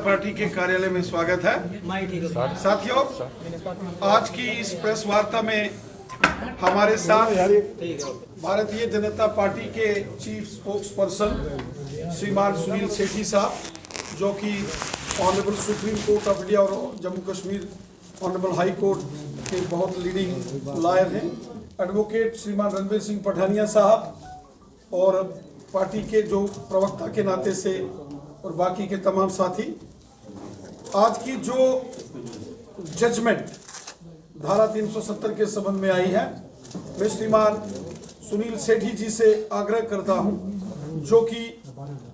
Party के कार्यालय में स्वागत है। साथियों, आज की इस प्रेस वार्ता में हमारे साथ भारतीय जनता पार्टी के चीफ स्पोक्स पर्सन श्रीमान सुनील सेठी साहब, जो कि honourable supreme court of India और Jammu Kashmir honourable high court के बहुत लीडिंग लॉयर हैं, एडवोकेट श्रीमान रणबीर सिंह पठानिया साहब और पार्टी के जो प्रवक्ता के नाते से और बाकी के तमाम साथी। आज की जो जजमेंट धारा 370 के संबंध में आई है, मैं श्रीमान सुनील सेठी जी से आग्रह करता हूं, जो कि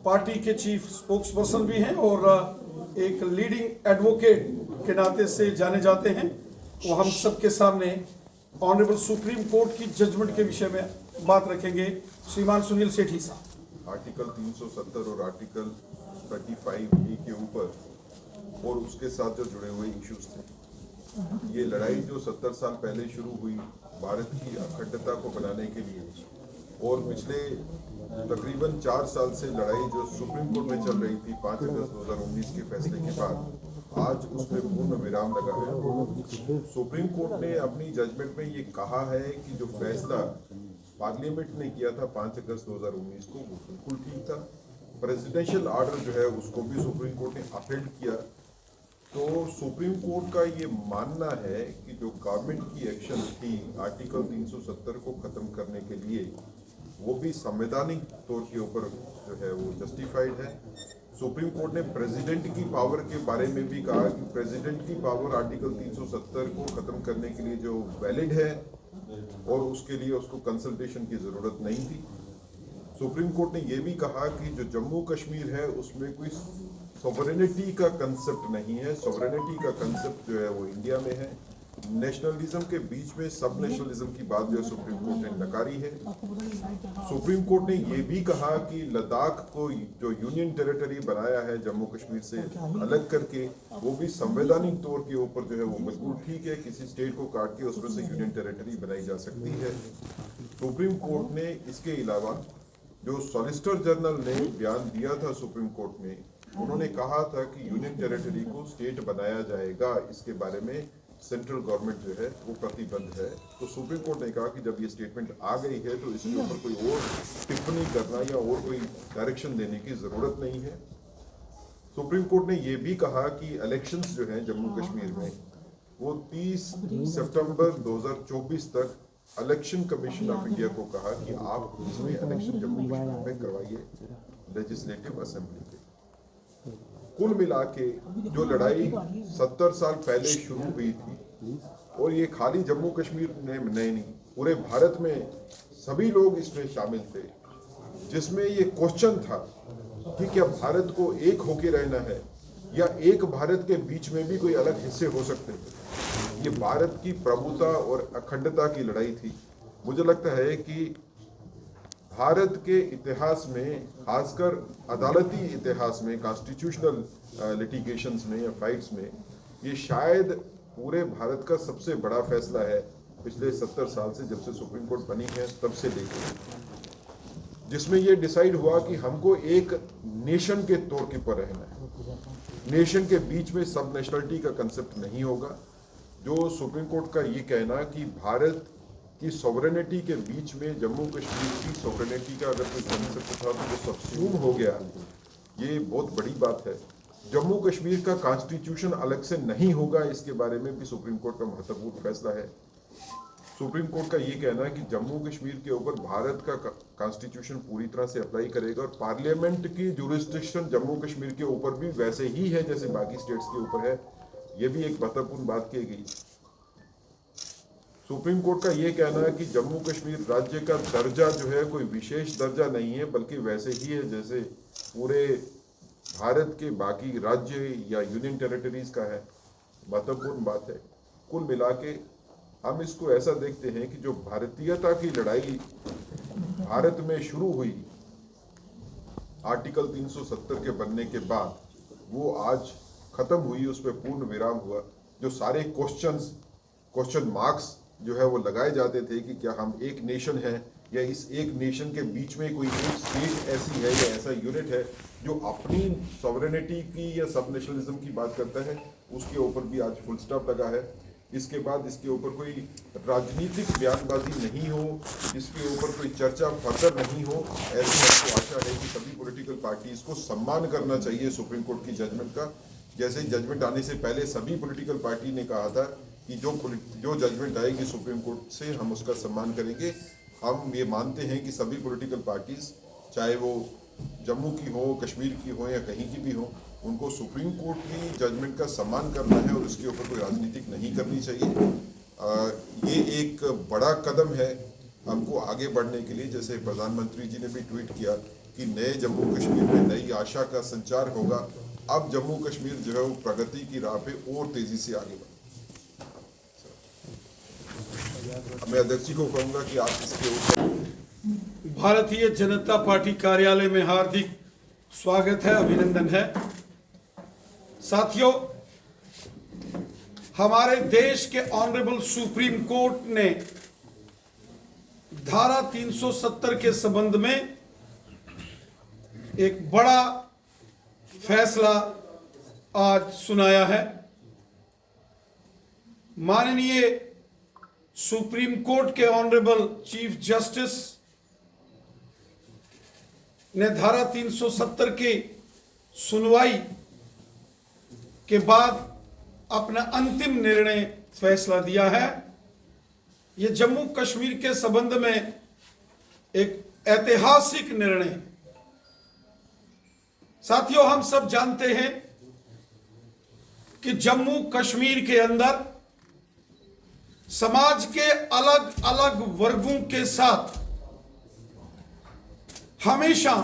पार्टी के चीफ स्पोक्स पर्सन भी हैं और एक लीडिंग एडवोकेट के नाते से जाने जाते हैं, वो हम सबके सामने ऑनरेबल सुप्रीम कोर्ट की जजमेंट के विषय में बात रखेंगे। श्रीमान सुनील सेठी साहब। आर्टिकल 370 और आर्टिकल 35A के ऊपर और उसके साथ जो जुड़े हुए इश्यूज थे, ये लड़ाई जो 70 साल पहले शुरू हुई भारत की अखंडता को बनाने के लिए, और पिछले तकरीबन 4 साल से लड़ाई जो सुप्रीम कोर्ट में चल रही थी 5 अगस्त 2019 के फैसले के बाद, आज उसमें पूर्ण विराम लगा है। सुप्रीम कोर्ट ने अपनी जजमेंट में ये कहा है कि जो फैसला पार्लियामेंट ने किया था 5 अगस्त 2019 को, वो बिल्कुल ठीक था। प्रेसिडेंशियल ऑर्डर जो है उसको भी सुप्रीम कोर्ट ने अपील किया। तो सुप्रीम कोर्ट का ये मानना है कि जो गवर्नमेंट की एक्शन थी आर्टिकल 370 को खत्म करने के लिए, वो भी संवैधानिक तौर के ऊपर जो है वो जस्टिफाइड है। सुप्रीम कोर्ट ने प्रेसिडेंट की पावर के बारे में भी कहा कि प्रेसिडेंट की पावर आर्टिकल 370 को खत्म करने के लिए जो वैलिड है और उसके लिए उसको कंसल्टेशन की जरूरत नहीं थी। सुप्रीम कोर्ट ने यह भी कहा कि जो जम्मू कश्मीर है उसमें कोई सॉवरेनिटी का कंसेप्ट नहीं है। सॉवरेनिटी का कंसेप्ट जो है वो इंडिया में है। नेशनलिज्म के बीच में सब नेशनलिज्म की बात जो है सुप्रीम कोर्ट ने नकारी है। सुप्रीम कोर्ट ने यह भी कहा कि लद्दाख को जो यूनियन टेरिटरी बनाया है जम्मू कश्मीर से अलग करके, वो भी संवैधानिक तौर के ऊपर जो है वो बिल्कुल ठीक है। किसी स्टेट को काट के उसमें से यूनियन टेरिटरी बनाई जा सकती है। सुप्रीम कोर्ट ने इसके अलावा जो सॉलिसिटर जनरल ने बयान दिया था सुप्रीम कोर्ट में, उन्होंने कहा था कि यूनियन टेरिटरी को स्टेट बनाया जाएगा, इसके बारे में सेंट्रल गवर्नमेंट जो है वो प्रतिबद्ध है। तो सुप्रीम कोर्ट ने कहा कि जब ये स्टेटमेंट आ गई है तो इसके ऊपर कोई और टिप्पणी करना या और कोई डायरेक्शन देने की जरूरत नहीं है। सुप्रीम कोर्ट ने यह भी कहा कि इलेक्शंस जो हैं जम्मू कश्मीर में वो 30 सितंबर 2024 तक इलेक्शन कमीशन ऑफ इंडिया को कहा कि आप इसमें इलेक्शन जम्मू कश्मीर में करवाइए लेजिस्लेटिव असेंबली के। कुल मिला के जो लड़ाई 70 साल पहले शुरू हुई थी, और ये खाली जम्मू कश्मीर में नहीं, पूरे भारत में सभी लोग इसमें शामिल थे, जिसमें ये क्वेश्चन था कि क्या भारत को एक होके रहना है या एक भारत के बीच में भी कोई अलग हिस्से हो सकते हैं। ये भारत की प्रभुता और अखंडता की लड़ाई थी। मुझे लगता है कि भारत के इतिहास में, खासकर अदालती इतिहास में, कॉन्स्टिट्यूशनल लिटिगेशंस में या फाइट्स में, ये शायद पूरे भारत का सबसे बड़ा फैसला है पिछले 70 साल से, जब से सुप्रीम कोर्ट बनी है तब से लेकर, जिसमें ये डिसाइड हुआ कि हमको एक नेशन के तौर के पर रहना है। नेशन के बीच में सब नेशनलिटी का कंसेप्ट नहीं होगा। जो सुप्रीम कोर्ट का ये कहना कि भारत की सॉवरेनिटी के बीच में जम्मू कश्मीर की सॉवरेनिटी का अगर कोई कंसेप्ट था तो वो सबस्यूम हो गया, ये बहुत बड़ी बात है। जम्मू कश्मीर का कॉन्स्टिट्यूशन अलग से नहीं होगा, इसके बारे में भी सुप्रीम कोर्ट का महत्वपूर्ण फैसला है। सुप्रीम कोर्ट का ये कहना है कि जम्मू कश्मीर के ऊपर भारत का कॉन्स्टिट्यूशन पूरी तरह से अप्लाई करेगा, और पार्लियामेंट की जुरिस्डिक्शन जम्मू कश्मीर के ऊपर भी वैसे ही है जैसे बाकी स्टेट्स के ऊपर है। ये भी एक महत्वपूर्ण बात की गई। सुप्रीम कोर्ट का ये कहना है कि जम्मू कश्मीर राज्य का दर्जा जो है कोई विशेष दर्जा नहीं है, बल्कि वैसे ही है जैसे पूरे भारत के बाकी राज्य या यूनियन टेरिटरीज का है। महत्वपूर्ण बात है। कुल मिला के हम इसको ऐसा देखते हैं कि जो भारतीयता की लड़ाई भारत में शुरू हुई आर्टिकल 370 के बनने के बाद, वो आज खत्म हुई, उस पर पूर्ण विराम हुआ। जो सारे क्वेश्चन मार्क्स जो है वो लगाए जाते थे कि क्या हम एक नेशन हैं या इस एक नेशन के बीच में कोई एक स्टेट ऐसी है या ऐसा यूनिट है जो अपनी सॉवरेनिटी की या सब नेशनलिज्म की बात करता है, उसके ऊपर भी आज फुल स्टॉप लगा है। इसके बाद इसके ऊपर कोई राजनीतिक बयानबाजी नहीं हो, इसके ऊपर कोई चर्चा फर्दर नहीं हो। ऐसी हमको आशा है कि सभी पॉलिटिकल पार्टीज को सम्मान करना चाहिए सुप्रीम कोर्ट की जजमेंट का। जैसे जजमेंट आने से पहले सभी पॉलिटिकल पार्टी ने कहा था कि जो जजमेंट आएगी सुप्रीम कोर्ट से हम उसका सम्मान करेंगे। हम ये मानते हैं कि सभी पॉलिटिकल पार्टीज, चाहे वो जम्मू की हो, कश्मीर की हो या कहीं की भी हो, उनको सुप्रीम कोर्ट की जजमेंट का सम्मान करना है और उसके ऊपर कोई राजनीतिक नहीं करनी चाहिए। ये एक बड़ा कदम है हमको आगे बढ़ने के लिए। जैसे प्रधानमंत्री जी ने भी ट्वीट किया कि नए जम्मू कश्मीर में नई आशा का संचार होगा। अब जम्मू कश्मीर जो है वो प्रगति की राह पे और तेजी से आगे बढ़े। मैं अध्यक्ष जी को कहूंगा कि आप इसके ऊपर। भारतीय जनता पार्टी कार्यालय में हार्दिक स्वागत है, अभिनंदन है। साथियों, हमारे देश के ऑनरेबल सुप्रीम कोर्ट ने धारा 370 के संबंध में एक बड़ा फैसला आज सुनाया है। माननीय सुप्रीम कोर्ट के ऑनरेबल चीफ जस्टिस ने धारा 370 की सुनवाई के बाद अपना अंतिम निर्णय फैसला दिया है। यह जम्मू कश्मीर के संबंध में एक ऐतिहासिक निर्णय। साथियों, हम सब जानते हैं कि जम्मू कश्मीर के अंदर समाज के अलग अलग वर्गों के साथ हमेशा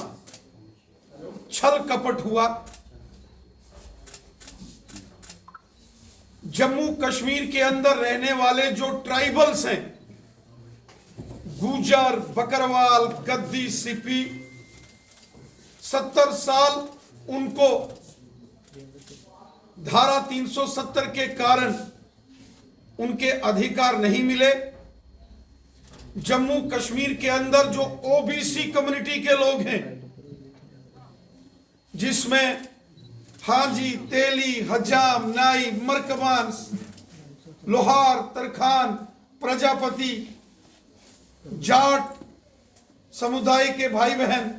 छल कपट हुआ। जम्मू कश्मीर के अंदर रहने वाले जो ट्राइबल्स हैं, गुजर, बकरवाल, गद्दी, सिपी, 70 साल उनको धारा 370 के कारण उनके अधिकार नहीं मिले। जम्मू कश्मीर के अंदर जो ओबीसी कम्युनिटी के लोग हैं, जिसमें हाजी, तेली, हजाम, नाई, मरकबान, लोहार, तरखान, प्रजापति, जाट समुदाय के भाई बहन,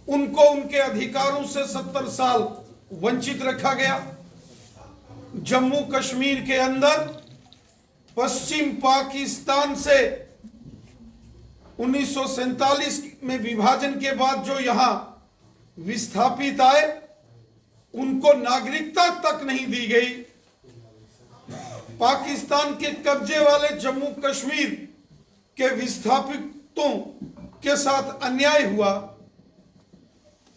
उनको उनके अधिकारों से 70 साल वंचित रखा गया। जम्मू कश्मीर के अंदर पश्चिम पाकिस्तान से 1947 में विभाजन के बाद जो यहां विस्थापित आए, उनको नागरिकता तक नहीं दी गई। पाकिस्तान के कब्जे वाले जम्मू कश्मीर के विस्थापितों के साथ अन्याय हुआ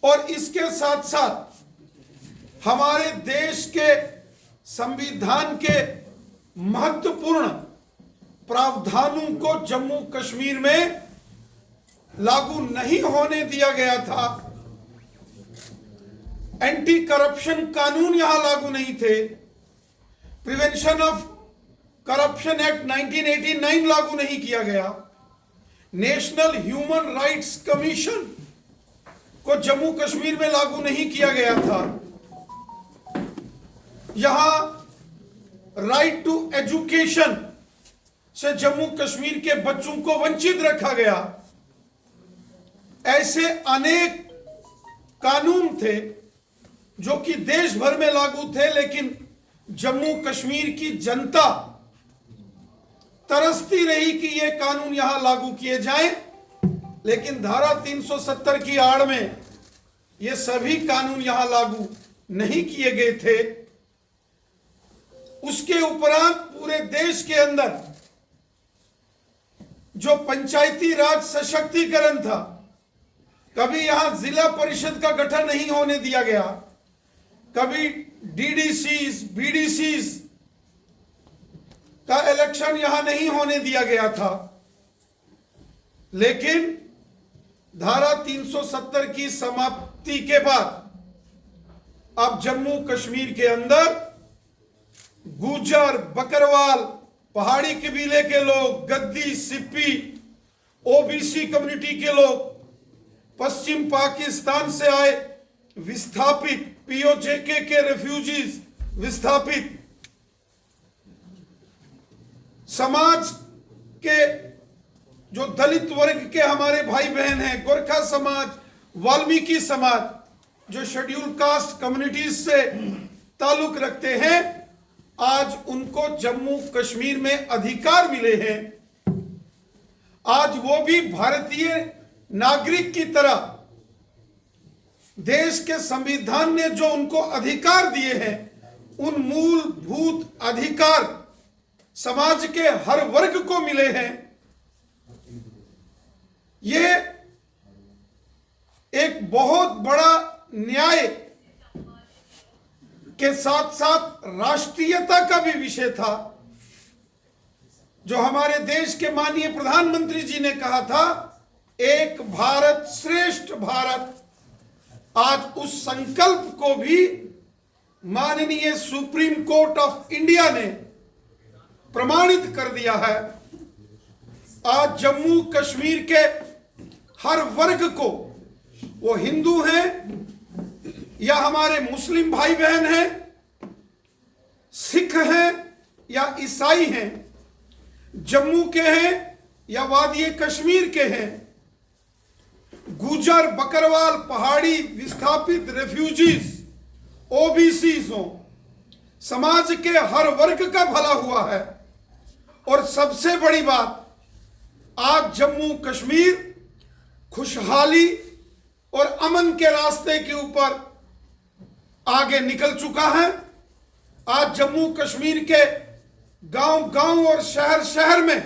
और इसके साथ साथ हमारे देश के संविधान के महत्वपूर्ण प्रावधानों को जम्मू कश्मीर में लागू नहीं होने दिया गया था। एंटी करप्शन कानून यहां लागू नहीं थे। प्रिवेंशन ऑफ करप्शन एक्ट 1989 लागू नहीं किया गया। नेशनल ह्यूमन राइट्स कमीशन को जम्मू कश्मीर में लागू नहीं किया गया था। यहां राइट टू एजुकेशन से जम्मू कश्मीर के बच्चों को वंचित रखा गया। ऐसे अनेक कानून थे जो कि देश भर में लागू थे, लेकिन जम्मू कश्मीर की जनता तरसती रही कि ये कानून यहां लागू किए जाएं, लेकिन धारा 370 की आड़ में ये सभी कानून यहां लागू नहीं किए गए थे। उसके उपरांत पूरे देश के अंदर जो पंचायती राज सशक्तिकरण था, कभी यहां जिला परिषद का गठन नहीं होने दिया गया, कभी डीडीसीज, बीडीसीज का इलेक्शन यहां नहीं होने दिया गया था। लेकिन धारा 370 की समाप्ति के बाद अब जम्मू कश्मीर के अंदर गुजर, बकरवाल, पहाड़ी कबीले के लोग, गद्दी, सिप्पी, ओबीसी कम्युनिटी के लोग, पश्चिम पाकिस्तान से आए विस्थापित, पीओजेके के रेफ्यूजीज, विस्थापित, समाज के जो दलित वर्ग के हमारे भाई बहन हैं, गोरखा समाज, वाल्मीकि समाज, जो शेड्यूल कास्ट कम्युनिटीज से ताल्लुक रखते हैं, आज उनको जम्मू कश्मीर में अधिकार मिले हैं। आज वो भी भारतीय नागरिक की तरह देश के संविधान ने जो उनको अधिकार दिए हैं, उन मूलभूत अधिकार समाज के हर वर्ग को मिले हैं। ये एक बहुत बड़ा न्याय के साथ साथ राष्ट्रीयता का भी विषय था, जो हमारे देश के माननीय प्रधानमंत्री जी ने कहा था, एक भारत श्रेष्ठ भारत। आज उस संकल्प को भी माननीय सुप्रीम कोर्ट ऑफ इंडिया ने प्रमाणित कर दिया है। आज जम्मू कश्मीर के हर वर्ग को, वो हिंदू हैं या हमारे मुस्लिम भाई बहन हैं, सिख हैं या ईसाई हैं, जम्मू के हैं या वादी कश्मीर के हैं, गुजर, बकरवाल, पहाड़ी, विस्थापित, रेफ्यूजीज, ओबीसीज हो, समाज के हर वर्ग का भला हुआ है। और सबसे बड़ी बात, आज जम्मू कश्मीर खुशहाली और अमन के रास्ते के ऊपर आगे निकल चुका है। आज जम्मू कश्मीर के गांव गांव और शहर शहर में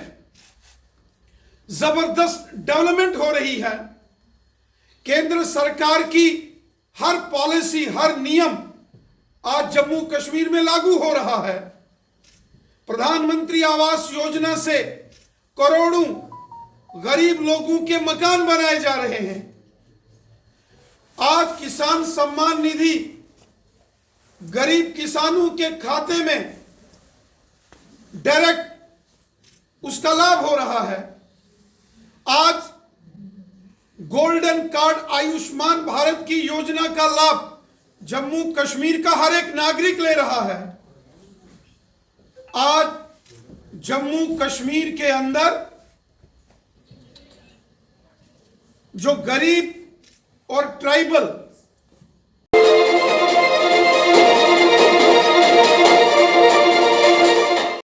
जबरदस्त डेवलपमेंट हो रही है। केंद्र सरकार की हर पॉलिसी, हर नियम आज जम्मू कश्मीर में लागू हो रहा है। प्रधानमंत्री आवास योजना से करोड़ों गरीब लोगों के मकान बनाए जा रहे हैं। आज किसान सम्मान निधि गरीब किसानों के खाते में डायरेक्ट उसका लाभ हो रहा है। आज गोल्डन कार्ड, आयुष्मान भारत की योजना का लाभ जम्मू कश्मीर का हर एक नागरिक ले रहा है। आज जम्मू कश्मीर के अंदर जो गरीब और ट्राइबल